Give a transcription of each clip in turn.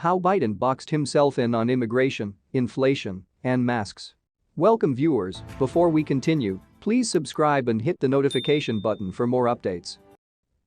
How Biden boxed himself in on immigration, inflation, and masks. Welcome viewers, before we continue, please subscribe and hit the notification button for more updates.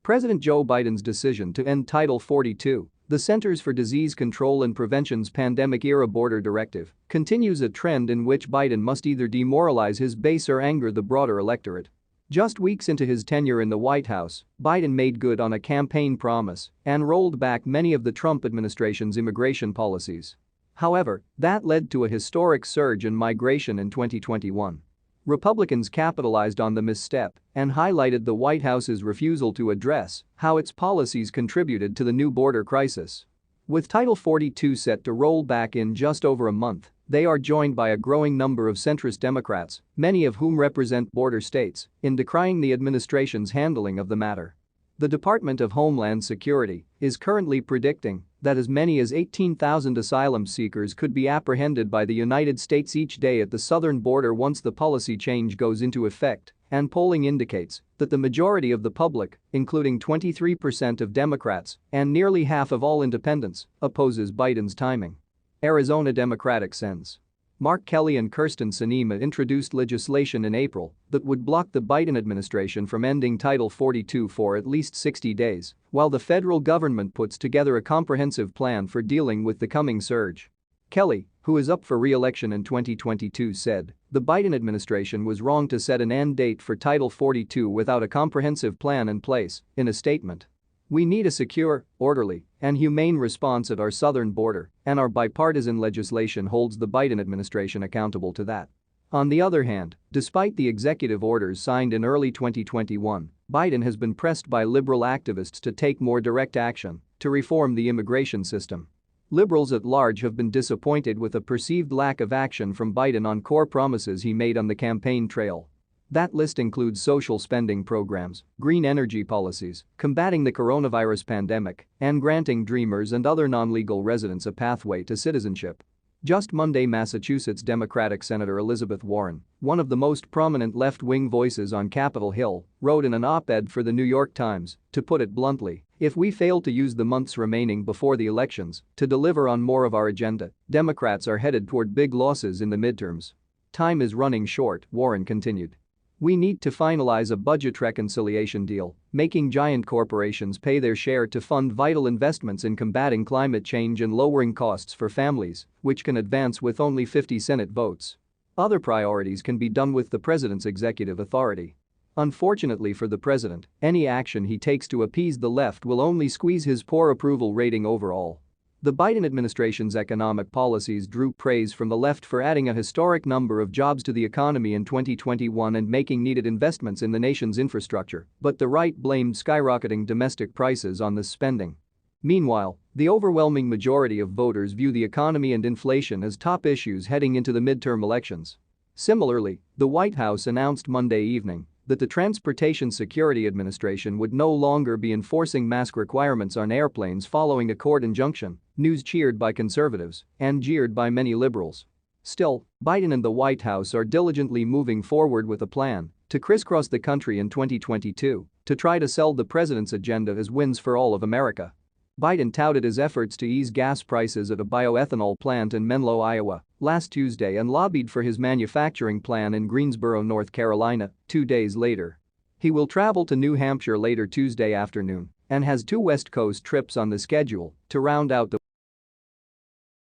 President Joe Biden's decision to end Title 42, the Centers for Disease Control and Prevention's pandemic-era border directive, continues a trend in which Biden must either demoralize his base or anger the broader electorate. Just weeks into his tenure in the White House, Biden made good on a campaign promise and rolled back many of the Trump administration's immigration policies. However, that led to a historic surge in migration in 2021. Republicans capitalized on the misstep and highlighted the White House's refusal to address how its policies contributed to the new border crisis. With Title 42 set to roll back in just over a month, they are joined by a growing number of centrist Democrats, many of whom represent border states, in decrying the administration's handling of the matter. The Department of Homeland Security is currently predicting that as many as 18,000 asylum seekers could be apprehended by the United States each day at the southern border once the policy change goes into effect, and polling indicates that the majority of the public, including 23% of Democrats and nearly half of all independents, opposes Biden's timing. Arizona Democratic Sens. Mark Kelly and Kyrsten Sinema introduced legislation in April that would block the Biden administration from ending Title 42 for at least 60 days, while the federal government puts together a comprehensive plan for dealing with the coming surge. Kelly, who is up for re-election in 2022, said the Biden administration was wrong to set an end date for Title 42 without a comprehensive plan in place, in a statement. We need a secure, orderly, and humane response at our southern border, and our bipartisan legislation holds the Biden administration accountable to that. On the other hand, despite the executive orders signed in early 2021, Biden has been pressed by liberal activists to take more direct action to reform the immigration system. Liberals at large have been disappointed with a perceived lack of action from Biden on core promises he made on the campaign trail. That list includes social spending programs, green energy policies, combating the coronavirus pandemic, and granting Dreamers and other non-legal residents a pathway to citizenship. Just Monday, Massachusetts Democratic Senator Elizabeth Warren, one of the most prominent left-wing voices on Capitol Hill, wrote in an op-ed for the New York Times, to put it bluntly, if we fail to use the months remaining before the elections to deliver on more of our agenda, Democrats are headed toward big losses in the midterms. Time is running short, Warren continued. We need to finalize a budget reconciliation deal, making giant corporations pay their share to fund vital investments in combating climate change and lowering costs for families, which can advance with only 50 Senate votes. Other priorities can be done with the president's executive authority. Unfortunately for the president, any action he takes to appease the left will only squeeze his poor approval rating overall. The Biden administration's economic policies drew praise from the left for adding a historic number of jobs to the economy in 2021 and making needed investments in the nation's infrastructure, but the right blamed skyrocketing domestic prices on this spending. Meanwhile, the overwhelming majority of voters view the economy and inflation as top issues heading into the midterm elections. Similarly, the White House announced Monday evening that the Transportation Security Administration would no longer be enforcing mask requirements on airplanes following a court injunction, news cheered by conservatives and jeered by many liberals. Still, Biden and the White House are diligently moving forward with a plan to crisscross the country in 2022 to try to sell the president's agenda as wins for all of America. Biden touted his efforts to ease gas prices at a bioethanol plant in Menlo, Iowa, last Tuesday and lobbied for his manufacturing plan in Greensboro, North Carolina, 2 days later. He will travel to New Hampshire later Tuesday afternoon and has 2 West Coast trips on the schedule to round out the